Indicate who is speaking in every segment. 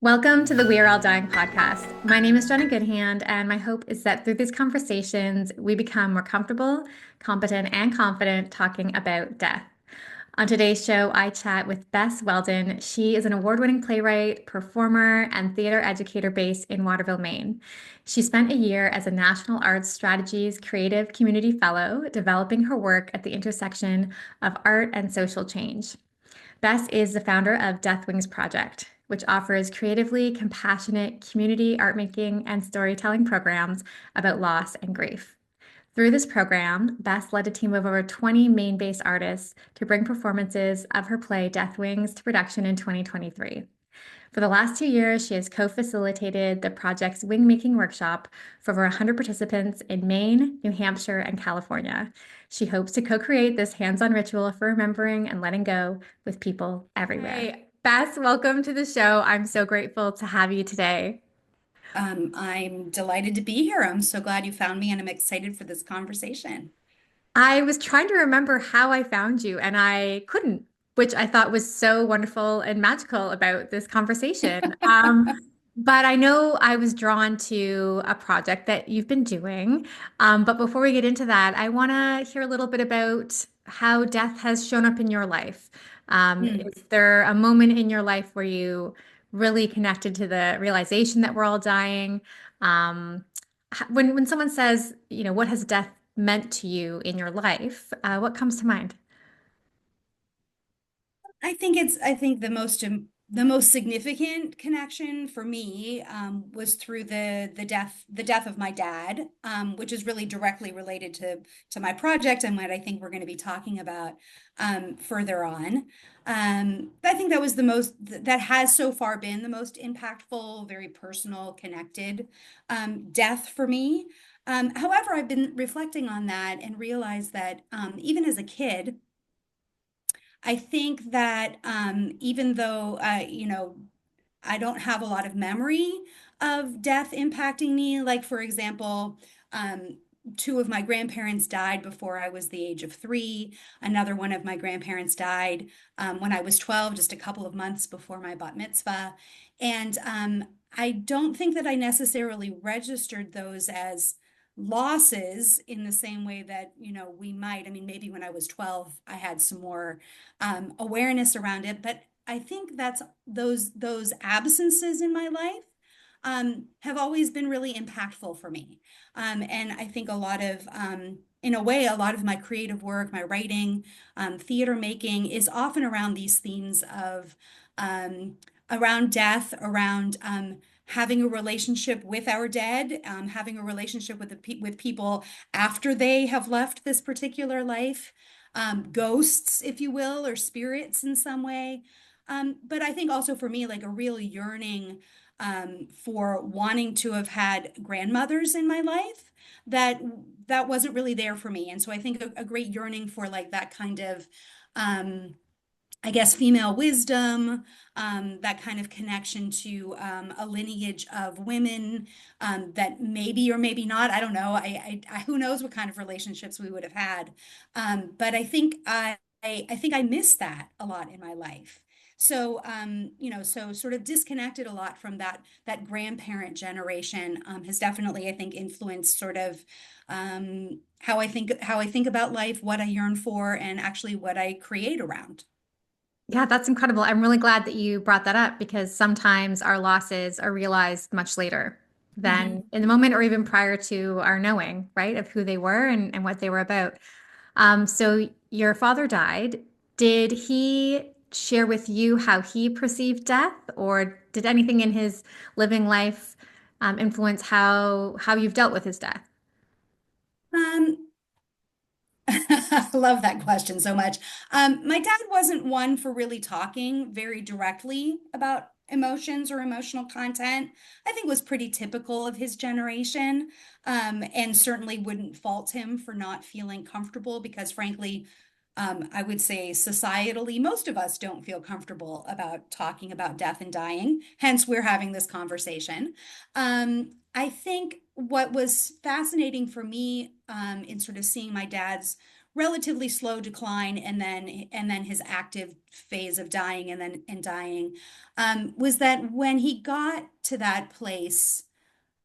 Speaker 1: Welcome to the We Are All Dying podcast. My name is Jenna Goodhand, and my hope is that through these conversations, we become more comfortable, competent, and confident talking about death. On today's show, I chat with Bess Welden. She is an award-winning playwright, performer, and theater educator based in Waterville, Maine. She spent a year as a National Arts Strategies Creative Community Fellow, developing her work at the intersection of art and social change. Bess is the founder of Death Wings Project, which offers creatively compassionate community art making and storytelling programs about loss and grief. Through this program, Bess led a team of over 20 Maine-based artists to bring performances of her play Death Wings to production in 2023. For the last 2 years, she has co-facilitated the project's wing making workshop for over 100 participants in Maine, New Hampshire, and California. She hopes to co-create this hands-on ritual for remembering and letting go with people everywhere. Hey, Bess, welcome to the show. I'm so grateful to have you today.
Speaker 2: I'm delighted to be here. I'm so glad you found me, and I'm excited for this conversation.
Speaker 1: I was trying to remember how I found you, and I couldn't, which I thought was so wonderful and magical about this conversation. But I know I was drawn to a project that you've been doing. But before we get into that, I want to hear a little bit about how death has shown up in your life.
Speaker 2: Hmm.
Speaker 1: Is there a moment in your life where you really connected to the realization that we're all dying? Um, when someone says, what has death meant to you in your life, what comes to mind?
Speaker 2: I think the most significant connection for me was through the death of my dad, which is really directly related to my project and what I think we're going to be talking about further on. I think that has so far been the most impactful, very personal, connected death for me. However, I've been reflecting on that and realized that even as a kid, I think that even though I don't have a lot of memory of death impacting me, like for example, two of my grandparents died before I was the age of 3. Another one of my grandparents died when I was 12, just a couple of months before my bat mitzvah. And I don't think that I necessarily registered those as losses in the same way that, we might. I mean, maybe when I was 12, I had some more awareness around it, but I think that's those absences in my life have always been really impactful for me. And I think in a way, a lot of my creative work, my writing, theater making is often around these themes of around death, around having a relationship with our dead, having a relationship with people after they have left this particular life, ghosts, if you will, or spirits in some way. But I think also for me, like a real yearning for wanting to have had grandmothers in my life that that wasn't really there for me. And so I think a great yearning for like that kind of um, I guess female wisdom, that kind of connection to a lineage of women that maybe or maybe not, I don't know. Who knows what kind of relationships we would have had. But I think I miss that a lot in my life. So, so sort of disconnected a lot from that grandparent generation has definitely, I think, influenced sort of how I think about life, what I yearn for, and actually what I create around.
Speaker 1: Yeah, that's incredible. I'm really glad that you brought that up because sometimes our losses are realized much later than
Speaker 2: Mhm.
Speaker 1: in the moment or even prior to our knowing, right, of who they were and what they were about. So your father died. Did he share with you how he perceived death, or did anything in his living life influence how you've dealt with his death?
Speaker 2: Um, I love that question so much. My dad wasn't one for really talking very directly about emotions or emotional content. I think was pretty typical of his generation, and certainly wouldn't fault him for not feeling comfortable because, frankly, I would say societally, most of us don't feel comfortable about talking about death and dying. Hence, we're having this conversation. I think what was fascinating for me in sort of seeing my dad's relatively slow decline, and then his active phase of dying, and dying, was that when he got to that place,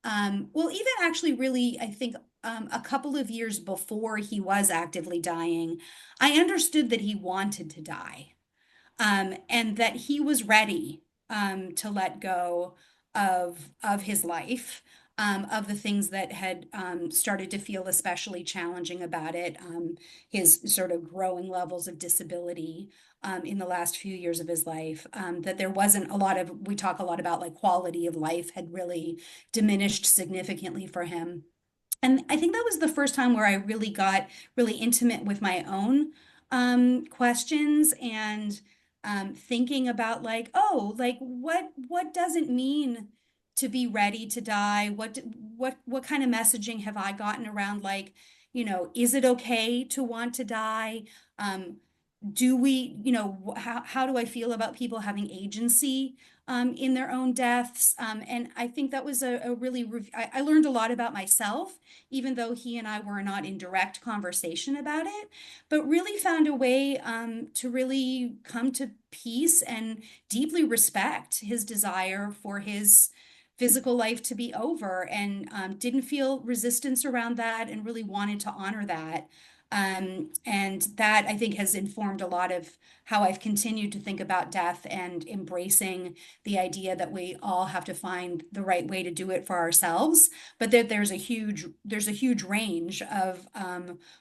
Speaker 2: well, even actually really, I think a couple of years before he was actively dying, I understood that he wanted to die, and that he was ready to let go of his life, of the things that had started to feel especially challenging about it, his sort of growing levels of disability in the last few years of his life, that there wasn't a lot of, we talk a lot about like quality of life had really diminished significantly for him. And I think that was the first time where I really got really intimate with my own questions, and thinking about like, oh, like what does it mean to be ready to die? What kind of messaging have I gotten around like, is it okay to want to die? Um, do we, how do I feel about people having agency in their own deaths? And I think that was a really, I learned a lot about myself, even though he and I were not in direct conversation about it, but really found a way to really come to peace and deeply respect his desire for his physical life to be over, and didn't feel resistance around that, and really wanted to honor that. And that I think has informed a lot of how I've continued to think about death, and embracing the idea that we all have to find the right way to do it for ourselves, but that there's a huge range of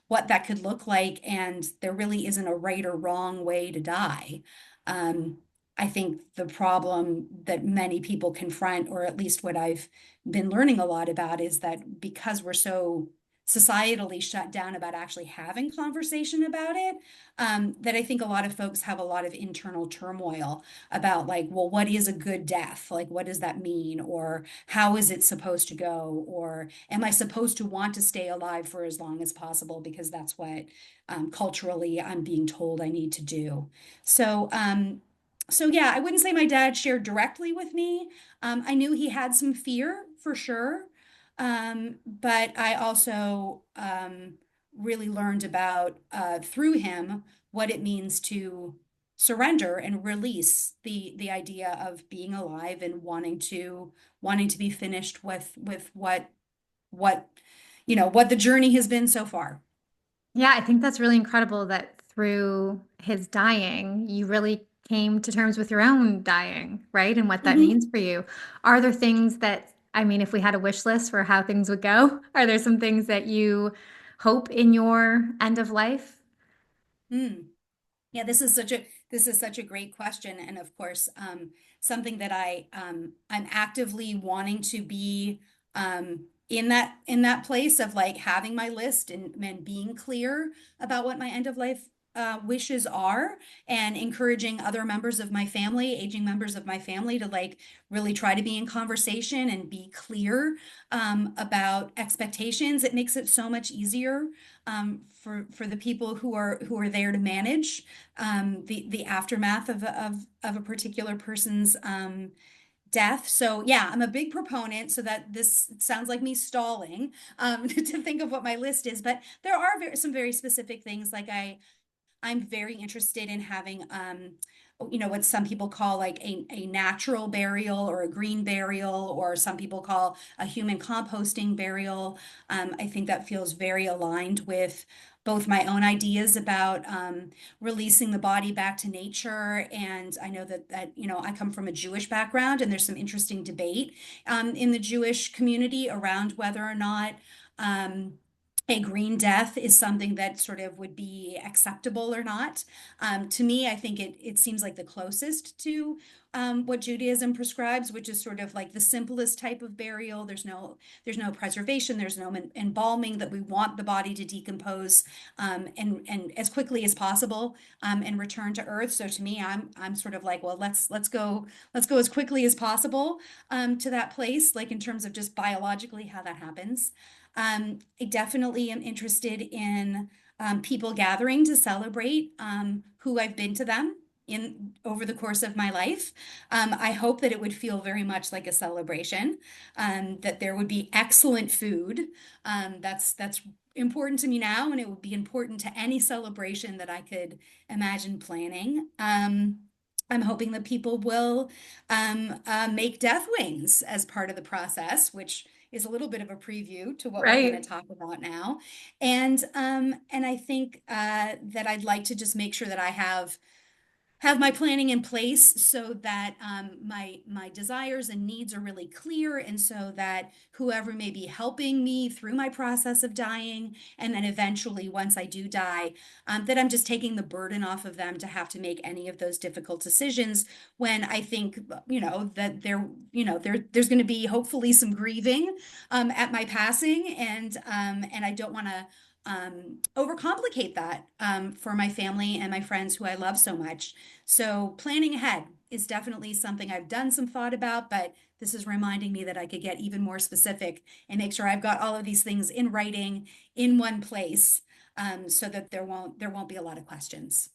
Speaker 2: what that could look like, and there really isn't a right or wrong way to die. Um, I think the problem that many people confront, or at least what I've been learning a lot about, is that because we're so societally shut down about actually having conversation about it, that I think a lot of folks have a lot of internal turmoil about like, well, what is a good death? Like, what does that mean? Or how is it supposed to go? Or am I supposed to want to stay alive for as long as possible because that's what culturally I'm being told I need to do? So, so yeah, I wouldn't say my dad shared directly with me. I knew he had some fear for sure. But I also really learned about through him what it means to surrender and release the idea of being alive, and wanting to be finished with what what the journey has been so far.
Speaker 1: Yeah, I think that's really incredible that through his dying, you really came to terms with your own dying, right? And what that
Speaker 2: Mhm.
Speaker 1: means for you. Are there things that, I mean, if we had a wish list for how things would go, are there some things that you hope in your end of life?
Speaker 2: Mm. Yeah, this is such a great question, and of course, something that I'm actively wanting to be in that place of like having my list, and being clear about what my end of life wishes are, and encouraging other members of my family, aging members of my family, to like really try to be in conversation and be clear about expectations. It makes it so much easier for the people who are there to manage the aftermath of a particular person's death. So yeah, I'm a big proponent. So that this sounds like me stalling to think of what my list is, but there are some very specific things. Like I'm very interested in having what some people call like a natural burial, or a green burial, or some people call a human composting burial. I think that feels very aligned with both my own ideas about releasing the body back to nature. And I know that I come from a Jewish background, and there's some interesting debate in the Jewish community around whether or not um, a green death is something that sort of would be acceptable or not. To me, I think it seems like the closest to what Judaism prescribes, which is sort of like the simplest type of burial. There's no preservation, there's no embalming, that we want the body to decompose and as quickly as possible and return to earth. So to me, I'm sort of like, well, let's go as quickly as possible to that place, like in terms of just biologically how that happens. I definitely am interested in people gathering to celebrate who I've been to them in over the course of my life. I hope that it would feel very much like a celebration, that there would be excellent food. That's important to me now, and it would be important to any celebration that I could imagine planning. I'm hoping that people will make death wings as part of the process, which is a little bit of a preview to what we're going to
Speaker 1: Right.
Speaker 2: talk about now. And I think that I'd like to just make sure that I have my planning in place so that my desires and needs are really clear, and so that whoever may be helping me through my process of dying, and then eventually once I do die, that I'm just taking the burden off of them to have to make any of those difficult decisions, when I think, that there's going to be hopefully some grieving at my passing, and I don't want to overcomplicate that for my family and my friends who I love so much. So planning ahead is definitely something I've done some thought about, but this is reminding me that I could get even more specific and make sure I've got all of these things in writing in one place, so that there won't be a lot of questions.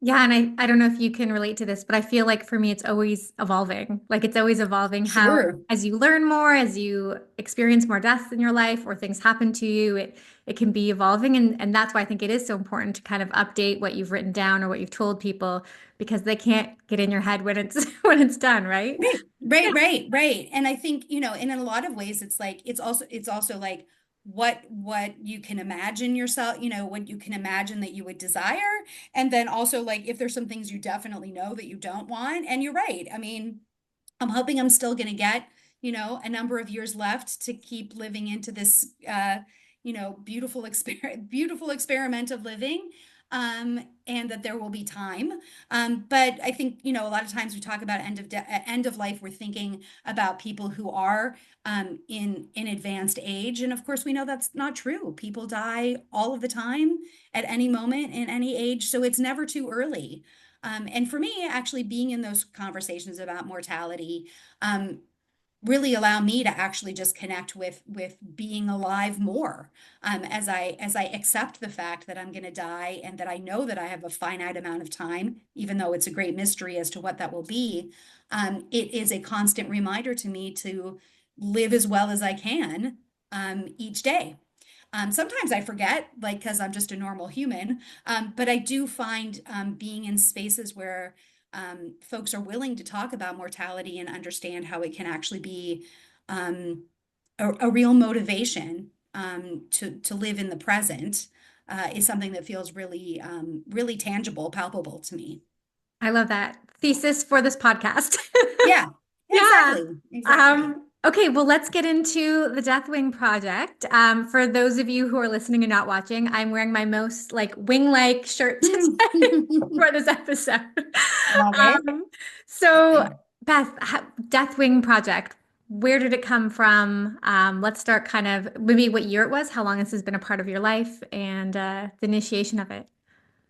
Speaker 1: Yeah, and I don't know if you can relate to this, but I feel like for me it's always evolving. Like it's always evolving how
Speaker 2: Sure.
Speaker 1: as you learn more, as you experience more deaths in your life or things happen to you, it can be evolving, and that's why I think it is so important to kind of update what you've written down or what you've told people because they can't get in your head when it's when it's done, right?
Speaker 2: Right,
Speaker 1: Yeah.
Speaker 2: right. And I think, and in a lot of ways, it's also like what you can imagine yourself, what you can imagine that you would desire. And then also like if there's some things you definitely know that you don't want. And you're right. I mean, I'm hoping I'm still going to get, a number of years left to keep living into this, beautiful experiment of living. And that there will be time. But I think, a lot of times we talk about end of life, we're thinking about people who are in advanced age. And of course, we know that's not true. People die all of the time at any moment in any age. So it's never too early. And for me, actually being in those conversations about mortality, really allow me to actually just connect with being alive more, as I accept the fact that I'm going to die, and that I know that I have a finite amount of time, even though it's a great mystery as to what that will be. It is a constant reminder to me to live as well as I can each day. Sometimes I forget, like, because I'm just a normal human. But I do find being in spaces where folks are willing to talk about mortality and understand how it can actually be a real motivation to live in the present, is something that feels really, really tangible, palpable to me.
Speaker 1: I love that thesis for this podcast.
Speaker 2: Yeah,
Speaker 1: Yeah.
Speaker 2: exactly, exactly.
Speaker 1: Okay, well, let's get into the Deathwing project. For those of you who are listening and not watching, I'm wearing my most like wing-like shirt
Speaker 2: Mm.
Speaker 1: today for this episode.
Speaker 2: Love it.
Speaker 1: Um, so, Beth, Deathwing project, where did it come from? Let's start kind of maybe what year it was, how long this has been a part of your life, and the initiation of it.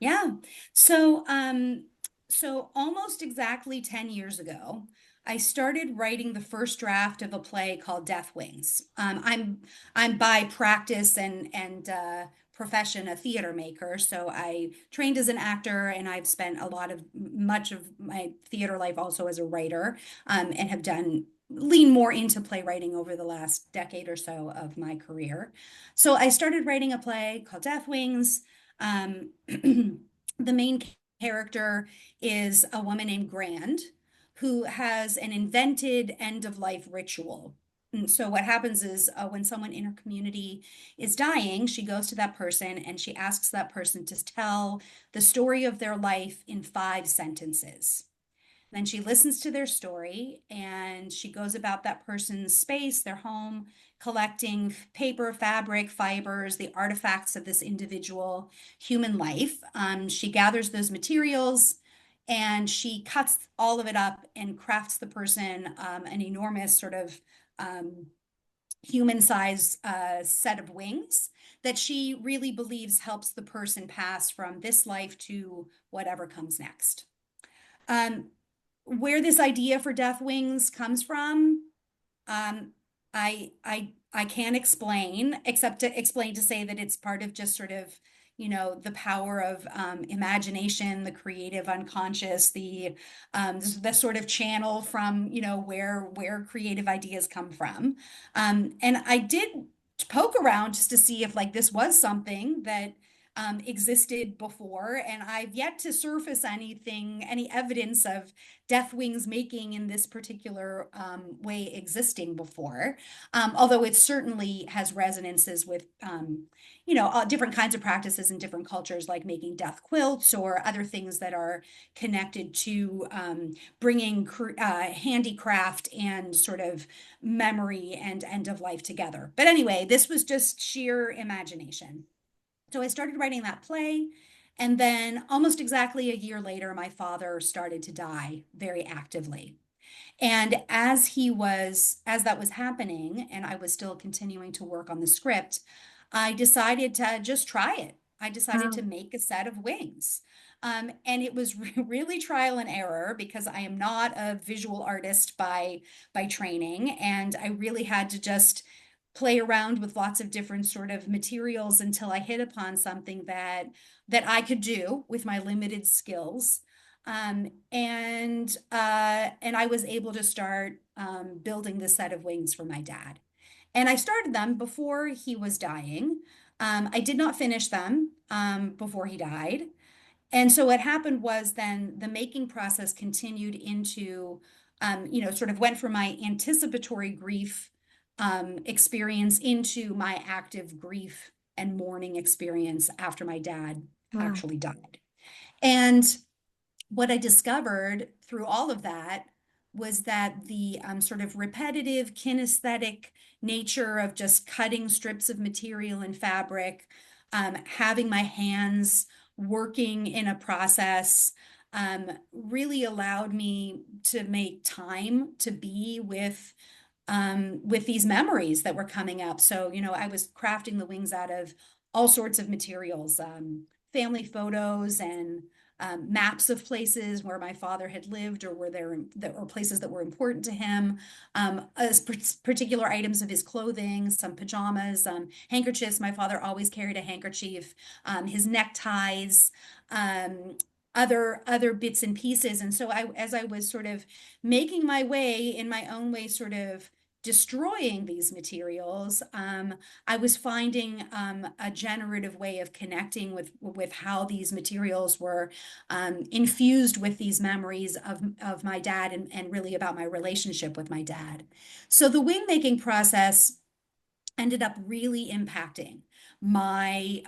Speaker 2: Yeah. So almost exactly 10 years ago, I started writing the first draft of a play called Death Wings. I'm by practice and profession a theater maker. So I trained as an actor, and I've spent much of my theater life also as a writer, and have done lean more into playwriting over the last decade or so of my career. So I started writing a play called Death Wings. The main character is a woman named Grand, who has an invented end of life ritual. And so what happens is, when someone in her community is dying, she goes to that person and she asks that person to tell the story of their life in 5 sentences. Then she listens to their story and she goes about that person's space, their home, collecting paper, fabric, fibers, the artifacts of this individual human life. She gathers those materials and she cuts all of it up and crafts the person an enormous sort of human size set of wings that she really believes helps the person pass from this life to whatever comes next. Um, where this idea for Death Wings comes from, um, I can't explain, except to explain to say that it's part of just sort of, the power of imagination, the creative unconscious, the sort of channel from, where creative ideas come from. And to poke around just to see if like this was something that existed before. And I've yet to surface anything, any evidence of death wings making in this particular way existing before. Although it certainly has resonances with, different kinds of practices in different cultures, like making death quilts or other things that are connected to bringing handicraft and sort of memory and end of life together. But anyway, this was just sheer imagination. So I started writing that play. And then almost exactly a year later, my father started to die very actively. And as that was happening, and I was still continuing to work on the script, I decided to just try it. I decided to
Speaker 1: Wow.
Speaker 2: make a set of wings. And it was really trial and error because I am not a visual artist by training, and I really had to just play around with lots of different sort of materials until I hit upon something that I could do with my limited skills. And I was able to start building this set of wings for my dad. And I started them before he was dying. I did not finish them before he died. And so what happened was then the making process continued into, sort of went from my anticipatory grief experience into my active grief and mourning experience after my dad
Speaker 1: Wow.
Speaker 2: actually died. And what I discovered through all of that was that the sort of repetitive kinesthetic nature of just cutting strips of material and fabric, having my hands working in a process, really allowed me to make time to be with these memories that were coming up. So, I was crafting the wings out of all sorts of materials, family photos and maps of places where my father had lived or were there or places that were important to him, as particular items of his clothing, some pajamas, handkerchiefs. My father always carried a handkerchief, his neckties, other bits and pieces. And so as I was sort of making my way in my own way, sort of destroying these materials, I was finding a generative way of connecting with how these materials were infused with these memories of my dad and really about my relationship with my dad. So the wing making process ended up really impacting my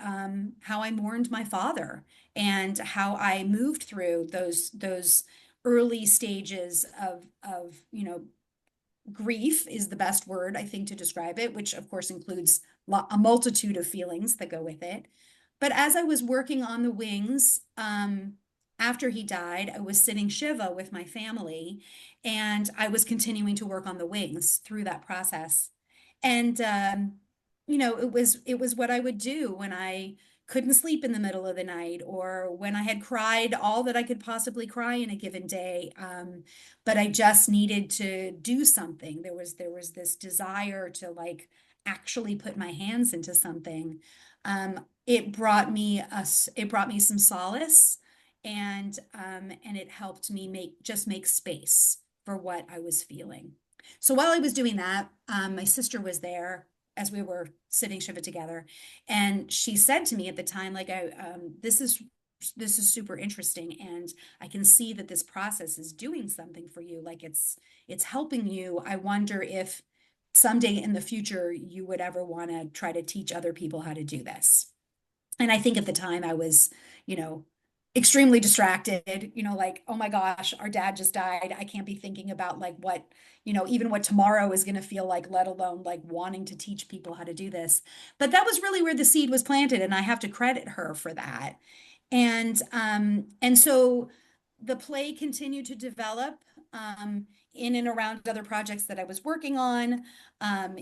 Speaker 2: how I mourned my father and how I moved through those early stages of grief is the best word, I think, to describe it, which of course includes a multitude of feelings that go with it. But as I was working on the wings, after he died, I was sitting Shiva with my family, and I was continuing to work on the wings through that process. And it was what I would do when I couldn't sleep in the middle of the night, or when I had cried all that I could possibly cry in a given day. But I just needed to do something. There was this desire to like actually put my hands into something. It brought me some solace, and it helped me make space for what I was feeling. So while I was doing that, my sister was there as we were sitting Shiva together, and she said to me at the time, like, this is super interesting, and I can see that this process is doing something for you. Like it's helping you. I wonder if someday in the future you would ever want to try to teach other people how to do this. And I think at the time I was, you know, extremely distracted, like, oh my gosh, our dad just died. I can't be thinking about like what, even what tomorrow is going to feel like, let alone like wanting to teach people how to do this. But that was really where the seed was planted, and I have to credit her for that. And so the play continued to develop in and around other projects that I was working on.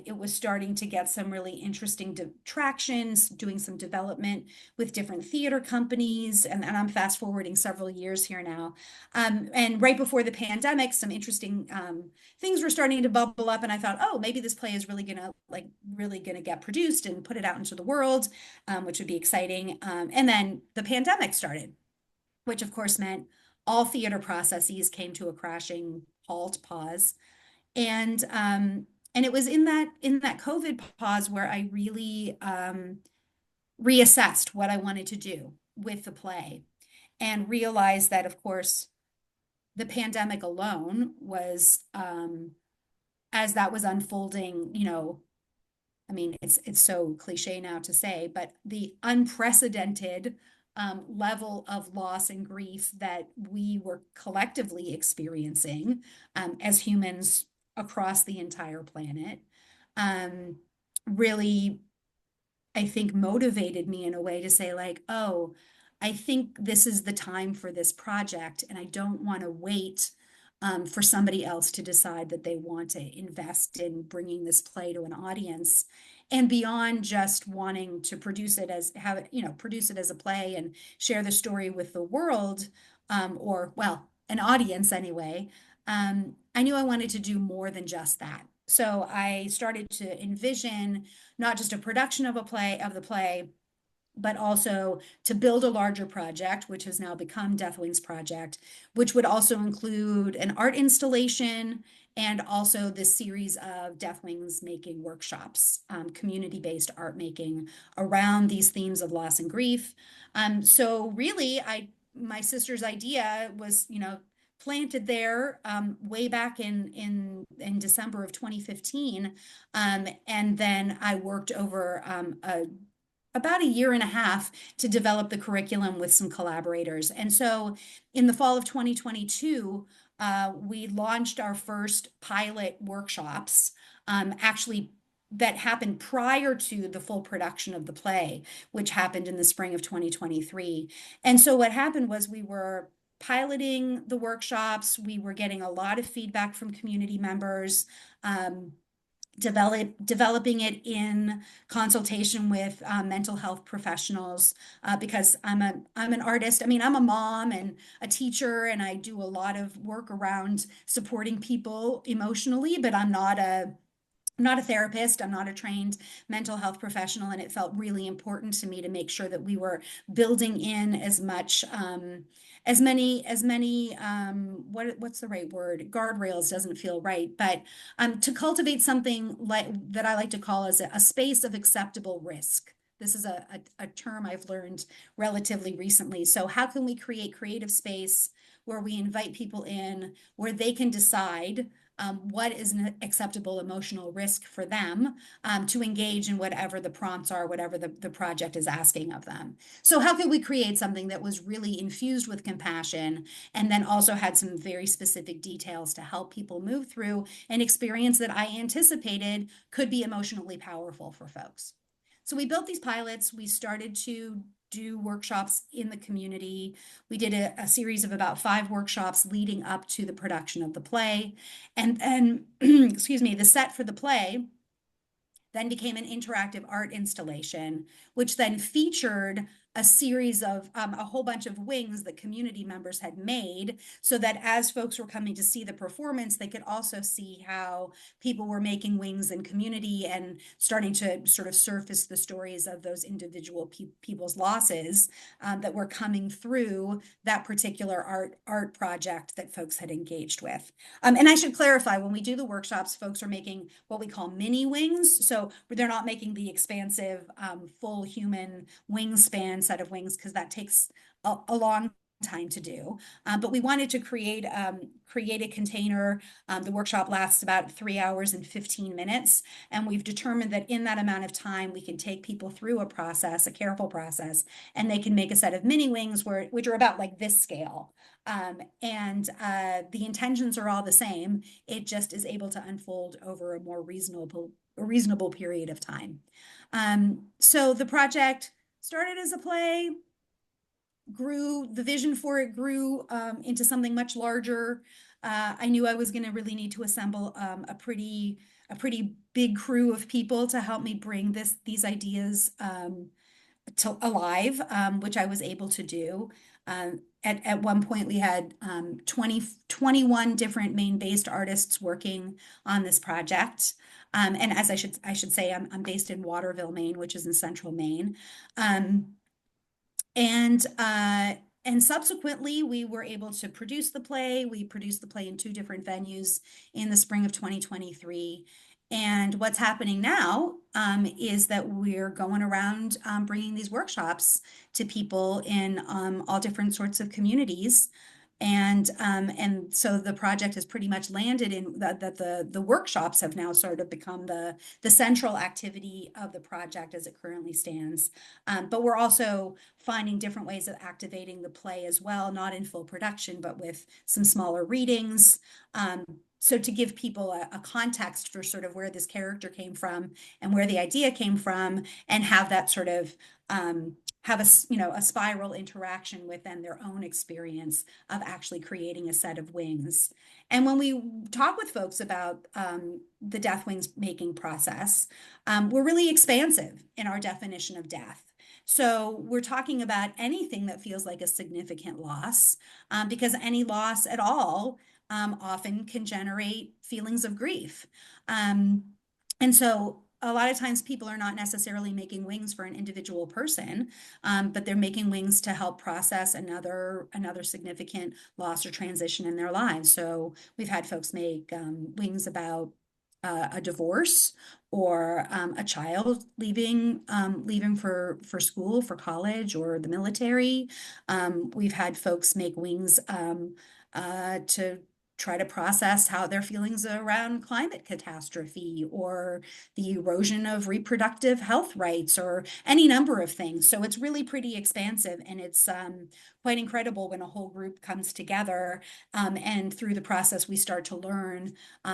Speaker 2: It was starting to get some really interesting tractions, doing some development with different theater companies, and I'm fast forwarding several years here now. And right before the pandemic, some interesting things were starting to bubble up, and I thought, oh, maybe this play is really gonna get produced and put it out into the world, which would be exciting. And then the pandemic started, which of course meant all theater processes came to a crashing halt, pause. And And it was in that COVID pause where I really reassessed what I wanted to do with the play and realized that, of course, the pandemic alone was, as that was unfolding, I mean, it's so cliche now to say, but the unprecedented level of loss and grief that we were collectively experiencing as humans across the entire planet um, really, I think, motivated me in a way to say, like, oh, I think this is the time for this project, and I don't want to wait for somebody else to decide that they want to invest in bringing this play to an audience. And beyond just wanting to produce it as have it, produce it as a play and share the story with the world, or well, an audience anyway. I knew I wanted to do more than just that. So I started to envision not just a production of the play, but also to build a larger project, which has now become Deathwings Project, which would also include an art installation and also this series of Deathwings making workshops, community-based art making around these themes of loss and grief. So really, my sister's idea was, planted there way back in December of 2015. And then I worked over about a year and a half to develop the curriculum with some collaborators. And so in the fall of 2022, we launched our first pilot workshops, actually that happened prior to the full production of the play, which happened in the spring of 2023. And so what happened was we were piloting the workshops. We were getting a lot of feedback from community members. Developing it in consultation with mental health professionals, because I'm an artist. I mean, I'm a mom and a teacher, and I do a lot of work around supporting people emotionally, but I'm not a therapist. I'm not a trained mental health professional, and it felt really important to me to make sure that we were building in as much, as many, what's the right word? Guardrails doesn't feel right, but to cultivate something like that I like to call as a space of acceptable risk. This is a term I've learned relatively recently. So how can we create creative space where we invite people in, where they can decide what is an acceptable emotional risk for them to engage in whatever the prompts are, whatever the project is asking of them. So how could we create something that was really infused with compassion and then also had some very specific details to help people move through an experience that I anticipated could be emotionally powerful for folks? So we built these pilots. We started to do workshops in the community. We did a series of about 5 workshops leading up to the production of the play. And then, excuse me, the set for the play then became an interactive art installation, which then featured a series of a whole bunch of wings that community members had made, so that as folks were coming to see the performance, they could also see how people were making wings in community and starting to sort of surface the stories of those individual people's losses that were coming through that particular art project that folks had engaged with. And I should clarify, when we do the workshops, folks are making what we call mini wings. So they're not making the expansive full human wingspan set of wings, because that takes a long time to do. But we wanted to create a container. The workshop lasts about 3 hours and 15 minutes. And we've determined that in that amount of time, we can take people through a process, a careful process, and they can make a set of mini wings which are about like this scale. And the intentions are all the same. It just is able to unfold over a more reasonable period of time. So the project started as a play, grew, the vision for it grew into something much larger. I knew I was going to really need to assemble a pretty big crew of people to help me bring these ideas to alive, which I was able to do. At one point, we had 21 different Maine-based artists working on this project. And as I should say, I'm based in Waterville, Maine, which is in central Maine. And subsequently, we were able to produce the play. We produced the play in 2 different venues in the spring of 2023. And what's happening now is that we're going around bringing these workshops to people in all different sorts of communities. And so the project has pretty much landed in that the workshops have now sort of become the central activity of the project as it currently stands. But we're also finding different ways of activating the play as well, not in full production, but with some smaller readings. So to give people a context for sort of where this character came from and where the idea came from, and have that sort of have a spiral interaction within their own experience of actually creating a set of wings. And when we talk with folks about the death wings making process, we're really expansive in our definition of death. So we're talking about anything that feels like a significant loss, because any loss at all often can generate feelings of grief. And so a lot of times people are not necessarily making wings for an individual person, but they're making wings to help process another significant loss or transition in their lives. So we've had folks make wings about a divorce, or a child leaving for school, for college, or the military. We've had folks make wings to try to process how their feelings around climate catastrophe, or the erosion of reproductive health rights, or any number of things. So it's really pretty expansive, and it's quite incredible when a whole group comes together, and through the process we start to learn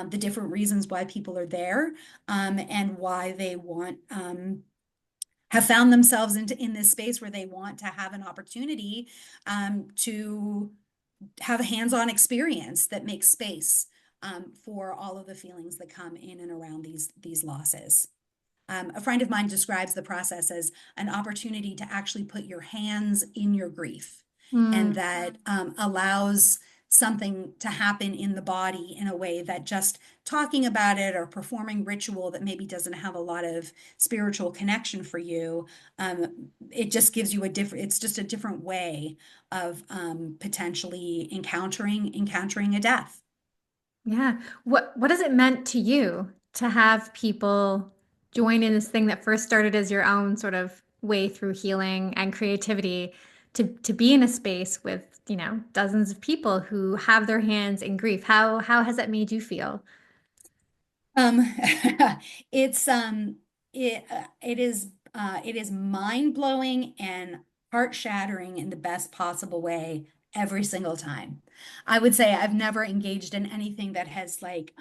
Speaker 2: the different reasons why people are there, and why they want have found themselves in this space where they want to have an opportunity to have a hands-on experience that makes space for all of the feelings that come in and around these losses. A friend of mine describes the process as an opportunity to actually put your hands in your grief, and
Speaker 1: Mm.
Speaker 2: that allows something to happen in the body in a way that just talking about it or performing ritual that maybe doesn't have a lot of spiritual connection for you, it just gives you it's just a different way of potentially encountering a death.
Speaker 1: Yeah. What has it meant to you to have people join in this thing that first started as your own sort of way through healing and creativity to be in a space with, dozens of people who have their hands in grief? How has that made you feel?
Speaker 2: Um, it's it is mind blowing and heart shattering in the best possible way every single time. I would say I've never engaged in anything that has like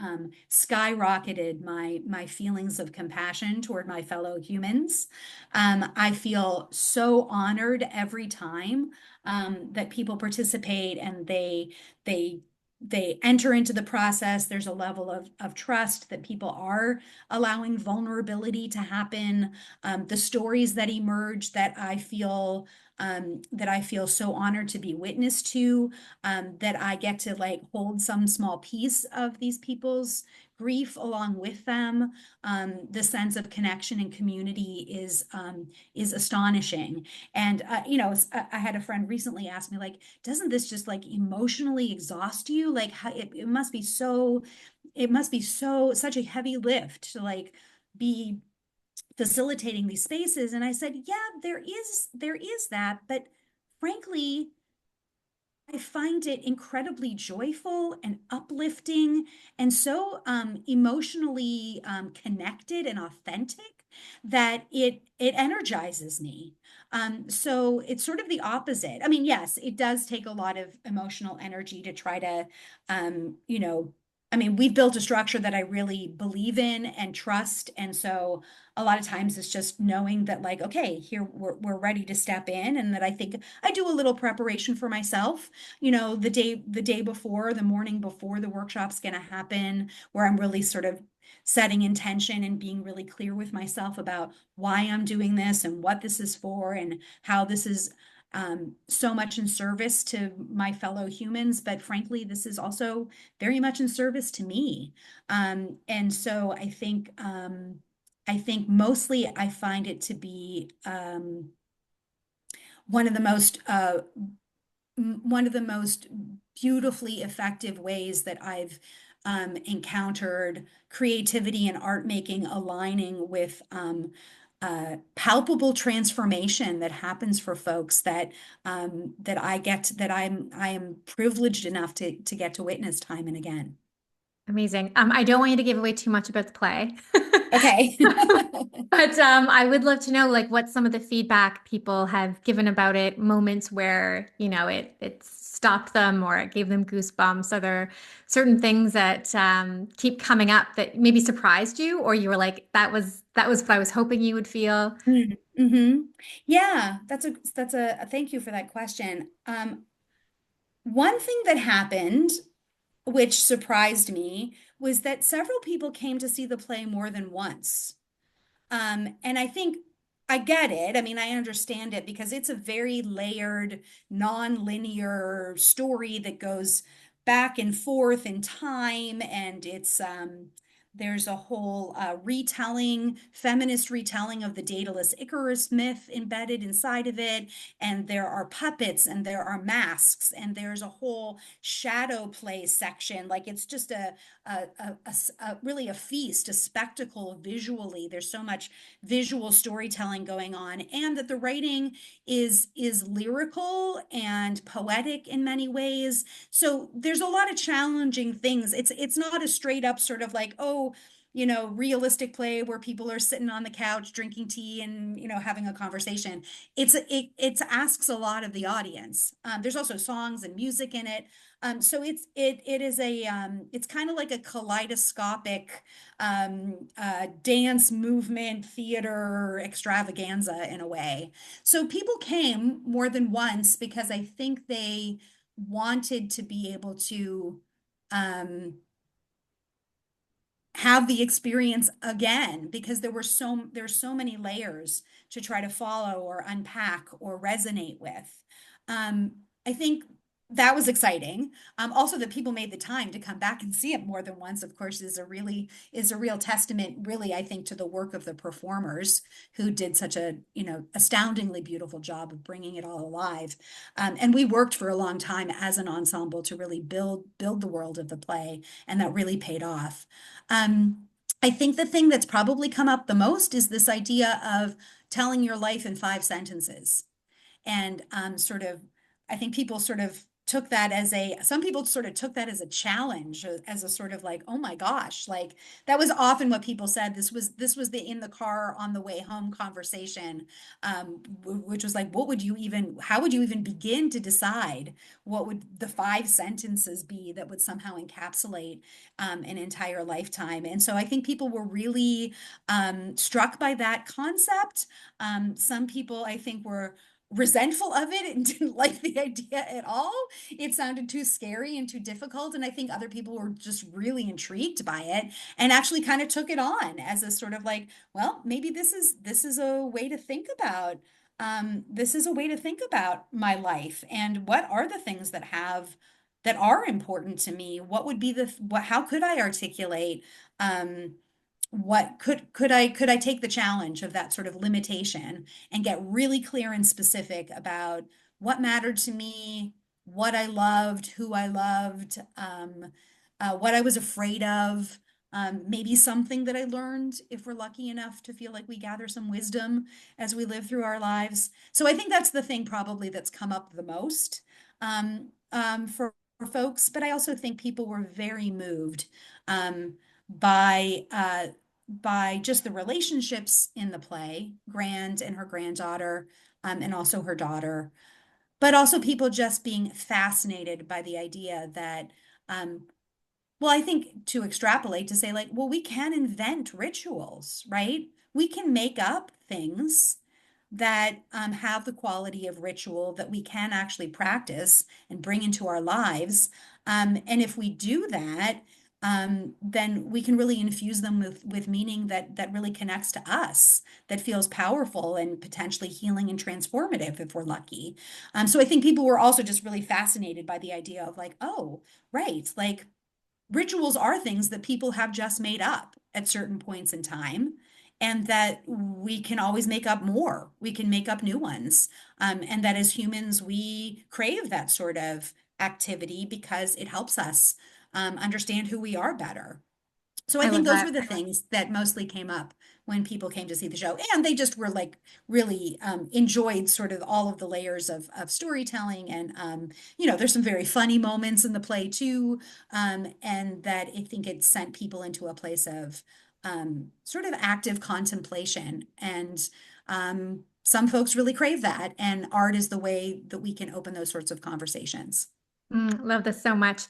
Speaker 2: skyrocketed my feelings of compassion toward my fellow humans. I feel so honored every time that people participate, and they they enter into the process. There's a level of trust that people are allowing vulnerability to happen. The stories that emerge that I feel so honored to be witness to, that I get to like hold some small piece of these people's grief along with them. The sense of connection and community is astonishing. And I had a friend recently ask me, like, doesn't this just like emotionally exhaust you? Like, how, it must be so, such a heavy lift to like be facilitating these spaces. And I said, yeah, there is that, but frankly, I find it incredibly joyful and uplifting, and so emotionally connected and authentic that it energizes me. So it's sort of the opposite. I mean, yes, it does take a lot of emotional energy to try to, um, you know, I mean, we've built a structure that I really believe in and trust, and so a lot of times it's just knowing that, like, okay, here we're ready to step in, and that I think I do a little preparation for myself, the day before, the morning before the workshop's going to happen, where I'm really sort of setting intention and being really clear with myself about why I'm doing this and what this is for, and how this is so much in service to my fellow humans, but frankly, this is also very much in service to me. And so I think mostly I find it to be one of the most one of the most beautifully effective ways that I've encountered creativity and art making aligning with palpable transformation that happens for folks that I am privileged enough to get to witness time and again.
Speaker 1: Amazing. I don't want you to give away too much about the play.
Speaker 2: Okay.
Speaker 1: But I would love to know like what some of the feedback people have given about it, moments where, it stopped them or it gave them goosebumps. Are there certain things that keep coming up that maybe surprised you, or you were like, that was what I was hoping you would feel?
Speaker 2: Mm-hmm. Yeah, that's a thank you for that question. One thing that happened, which surprised me, was that several people came to see the play more than once. And I think I get it. I mean, I understand it because it's a very layered, non-linear story that goes back and forth in time, and there's a whole retelling, feminist retelling of the Daedalus Icarus myth embedded inside of it, and there are puppets and there are masks and there's a whole shadow play section. Like it's just really a feast, a spectacle visually. There's so much visual storytelling going on, and that the writing is lyrical and poetic in many ways. So there's a lot of challenging things. It's not a straight up sort of like, oh, realistic play where people are sitting on the couch drinking tea and having a conversation. It asks a lot of the audience. There's also songs and music in it. So it's kind of like a kaleidoscopic dance movement theater extravaganza in a way. So people came more than once because I think they wanted to be able to um, have the experience again because there's so many layers to try to follow or unpack or resonate with. I think that was exciting. Also that people made the time to come back and see it more than once, of course, is a real testament, really, I think, to the work of the performers who did such a, astoundingly beautiful job of bringing it all alive. And we worked for a long time as an ensemble to really build the world of the play, and that really paid off. Um, I think the thing that's probably come up the most is this idea of telling your life in 5 sentences. And I think people sort of some people sort of took that as a challenge, as a sort of like, oh my gosh, like that was often what people said. This was the in the car on the way home conversation, which was like, how would you even begin to decide what would the 5 sentences be that would somehow encapsulate an entire lifetime? And so I think people were really struck by that concept. Some people I think were resentful of it and didn't like the idea at all. It sounded too scary and too difficult. And I think other people were just really intrigued by it and actually kind of took it on as a sort of like, well, maybe this is a way to think about this is a way to think about my life and what are the things that are important to me. What would be how could I articulate what could I take the challenge of that sort of limitation and get really clear and specific about what mattered to me, what I loved, who I loved, what I was afraid of, maybe something that I learned if we're lucky enough to feel like we gather some wisdom as we live through our lives. So I think that's the thing probably that's come up the most for folks, but I also think people were very moved um, by by just the relationships in the play, Grand and her granddaughter, and also her daughter, but also people just being fascinated by the idea that, well, I think to extrapolate to say, like, well, we can invent rituals, right? We can make up things that have the quality of ritual that we can actually practice and bring into our lives. And if we do that, then we can really infuse them with meaning that really connects to us, that feels powerful and potentially healing and transformative if we're lucky. So I think people were also just really fascinated by the idea of like, oh, right, like rituals are things that people have just made up at certain points in time, and that we can always make up more. We can make up new ones. And that as humans, we crave that sort of activity because it helps us understand who we are better. So I
Speaker 1: I
Speaker 2: think
Speaker 1: love
Speaker 2: those were
Speaker 1: that.
Speaker 2: the things that mostly came up when people came to see the show. And they just were like really enjoyed sort of all of the layers of storytelling. And, there's some very funny moments in the play too. And that I think it sent people into a place of sort of active contemplation. And some folks really crave that. And art is the way that we can open those sorts of conversations.
Speaker 1: Love this so much.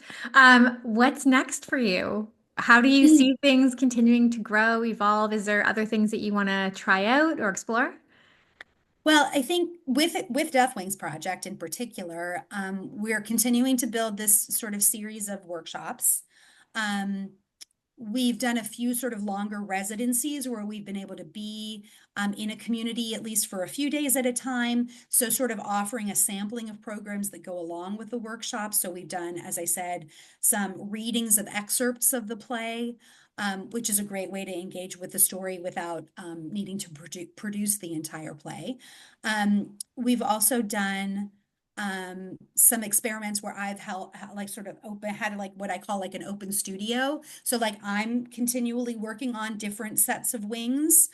Speaker 1: What's next for you? How do you see things continuing to grow, evolve? Is there other things that you want to try out or explore?
Speaker 2: Well, I think with Deathwings Project in particular, we're continuing to build this sort of series of workshops. Um, We've done a few sort of longer residencies where we've been able to be in a community at least for a few days at a time. So sort of offering a sampling of programs that go along with the workshop. So we've done, as I said, some readings of excerpts of the play, which is a great way to engage with the story without needing to produce the entire play. We've also done some experiments where I've held like sort of open had like what I call like an open studio. So like I'm continually working on different sets of wings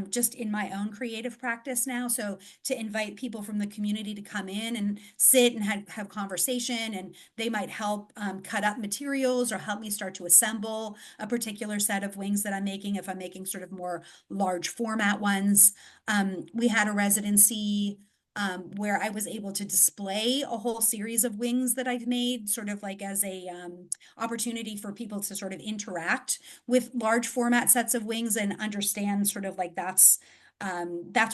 Speaker 2: just in my own creative practice now. So to invite people from the community to come in and sit and have conversation, and they might help cut up materials or help me start to assemble a particular set of wings that I'm making if I'm making sort of more large format ones. We had a residency where I was able to display a whole series of wings that I've made, sort of like as a opportunity for people to sort of interact with large format sets of wings and understand sort of like that's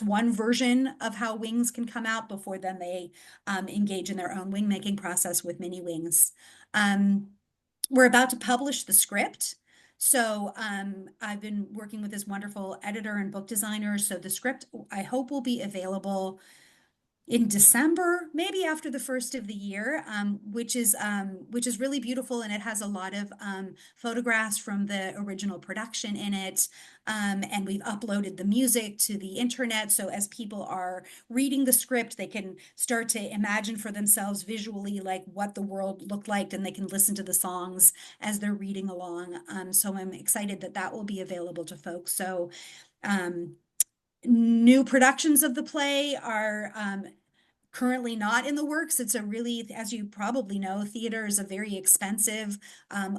Speaker 2: one version of how wings can come out before then they engage in their own wing making process with mini wings. Um, we're about to publish the script. So I've been working with this wonderful editor and book designer. So the script, I hope, will be available in December, maybe after the first of the year, which is really beautiful, and it has a lot of photographs from the original production in it. And we've uploaded the music to the internet, so as people are reading the script, they can start to imagine for themselves visually like what the world looked like, and they can listen to the songs as they're reading along. So I'm excited that that will be available to folks. So um, new productions of the play are currently not in the works. It's a really, as you probably know, theater is a very expensive,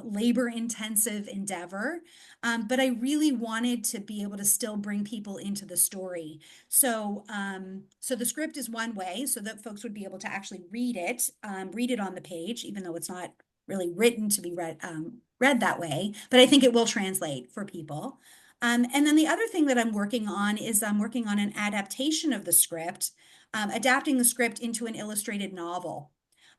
Speaker 2: labor-intensive endeavor. But I really wanted to be able to still bring people into the story. So the script is one way, so that folks would be able to actually read it on the page, even though it's not really written to be read that way. But I think it will translate for people. And then the other thing that I'm working on is I'm working on an adaptation of the script, adapting the script into an illustrated novel.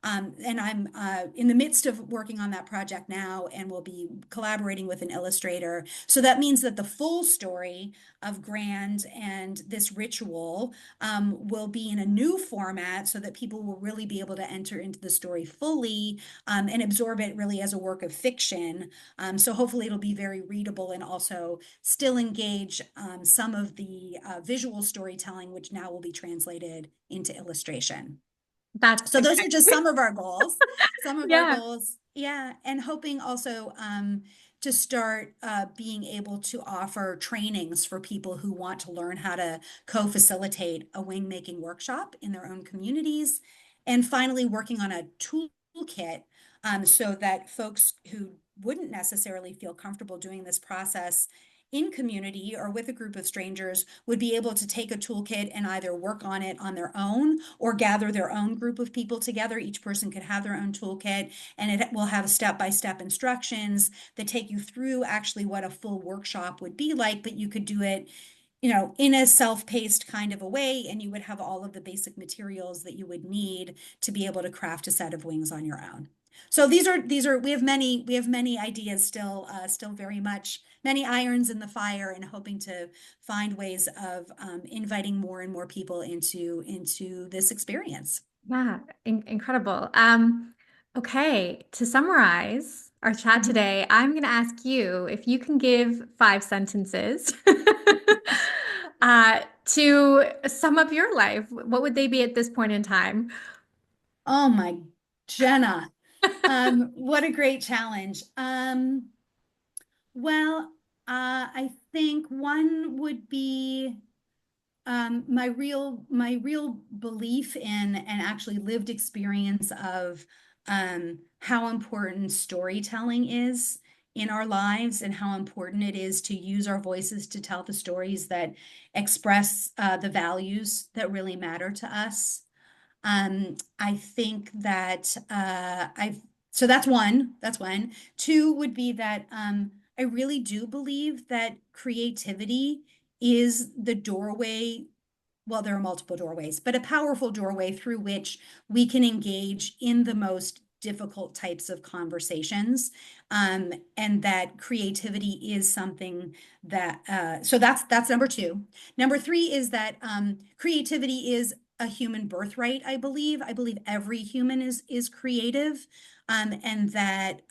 Speaker 2: And I'm in the midst of working on that project now, and will be collaborating with an illustrator. So that means that the full story of Grand and this ritual will be in a new format so that people will really be able to enter into the story fully and absorb it really as a work of fiction. So hopefully it'll be very readable and also still engage some of the visual storytelling, which now will be translated into illustration.
Speaker 1: That's
Speaker 2: So those are just
Speaker 1: exciting.
Speaker 2: some of our goals, some of our
Speaker 1: Yeah.
Speaker 2: goals. Yeah. And hoping also to start being able to offer trainings for people who want to learn how to co-facilitate a wing making workshop in their own communities. And finally, working on a toolkit so that folks who wouldn't necessarily feel comfortable doing this process in community or with a group of strangers would be able to take a toolkit and either work on it on their own or gather their own group of people together. Each person could have their own toolkit, and it will have step-by-step instructions that take you through actually what a full workshop would be like, but you could do it in a self-paced kind of a way, and you would have all of the basic materials that you would need to be able to craft a set of wings on your own. So these are we have many ideas still, still very much many irons in the fire, and hoping to find ways of inviting more and more people into this experience.
Speaker 1: Yeah, incredible. Okay, to summarize our chat
Speaker 2: Mhm.
Speaker 1: today, I'm going to ask you if you can give 5 sentences to sum up your life. What would they be at this point in time?
Speaker 2: Oh my, Jenna. What a great challenge. Well, I think one would be my real belief in and actually lived experience of how important storytelling is in our lives and how important it is to use our voices to tell the stories that express the values that really matter to us. I think that so that's one. That's one. Two would be that I really do believe that creativity is the doorway. Well, there are multiple doorways, but a powerful doorway through which we can engage in the most difficult types of conversations. And that creativity is something that, so that's number two. Number three is that creativity is a human birthright, I believe. I believe every human is creative, and that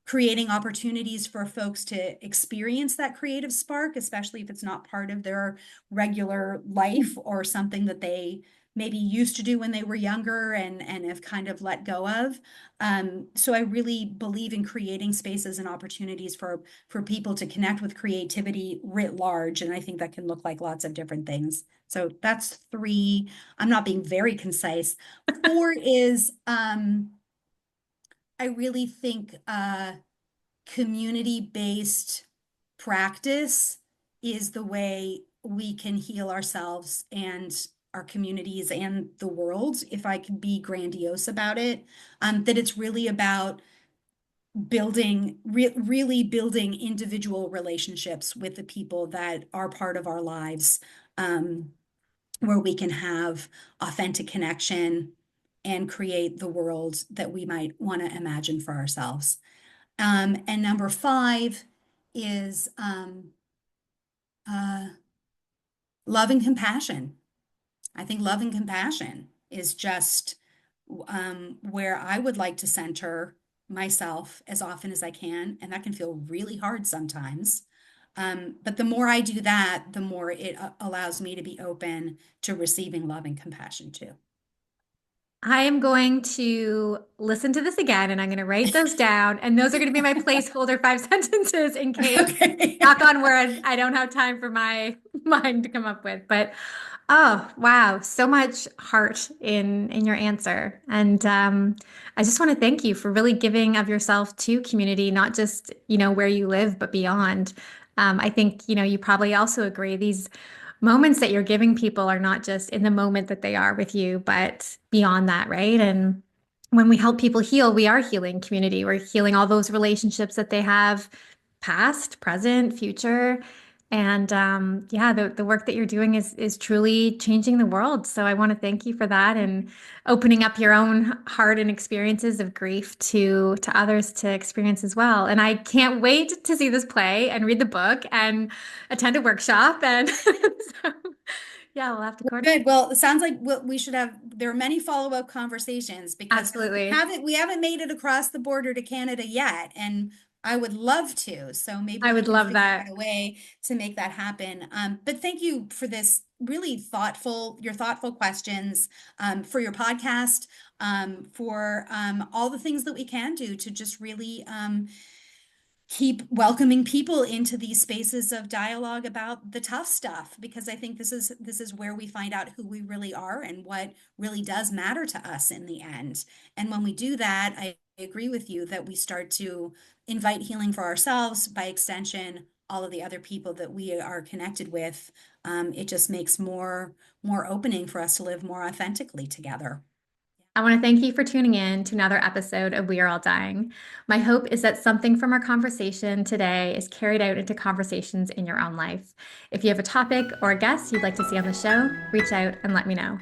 Speaker 2: creating opportunities for folks to experience that creative spark, especially if it's not part of their regular life or something that they maybe used to do when they were younger and have kind of let go of. So I really believe in creating spaces and opportunities for people to connect with creativity writ large. And I think that can look like lots of different things. So that's three. I'm not being very concise. Four is I really think community-based practice is the way we can heal ourselves and our communities and the world, if I can be grandiose about it. That it's really about really building individual relationships with the people that are part of our lives, where we can have authentic connection and create the world that we might want to imagine for ourselves. And number five is uh, love and compassion. I think love and compassion is just where I would like to center myself as often as I can, and that can feel really hard sometimes. But the more I do that, the more it allows me to be open to receiving love and compassion too.
Speaker 1: I am going to listen to this again and I'm going to write those down. And those are going to be my placeholder 5 sentences in case,
Speaker 2: Okay.
Speaker 1: knock on wood, I don't have time for my mind to come up with. But oh, wow, so much heart in your answer. And I just want to thank you for really giving of yourself to community, not just, where you live, but beyond. I think, you probably also agree these moments that you're giving people are not just in the moment that they are with you, but beyond that, right? And when we help people heal, we are healing community. We're healing all those relationships that they have, past, present, future. And yeah, the work that you're doing is truly changing the world. So I want to thank you for that and opening up your own heart and experiences of grief to others to experience as well. And I can't wait to see this play and read the book and attend a workshop. And so, yeah, we'll have to coordinate.
Speaker 2: Good. Well, it sounds like we should have, there are many follow-up conversations because
Speaker 1: Absolutely.
Speaker 2: we haven't made it across the border to Canada yet, and I would love to. So maybe
Speaker 1: I
Speaker 2: we
Speaker 1: would
Speaker 2: can
Speaker 1: love
Speaker 2: figure
Speaker 1: that.
Speaker 2: out a way to make that happen. But thank you for this really your thoughtful questions, for your podcast, for all the things that we can do to just really keep welcoming people into these spaces of dialogue about the tough stuff, because I think this is where we find out who we really are and what really does matter to us in the end. And when we do that, I agree with you that we start to invite healing for ourselves, by extension all of the other people that we are connected with. It just makes more opening for us to live more authentically together.
Speaker 1: I want to thank you for tuning in to another episode of We Are All Dying. My hope is that something from our conversation today is carried out into conversations in your own life. If you have a topic or a guest you'd like to see on the show, reach out and let me know.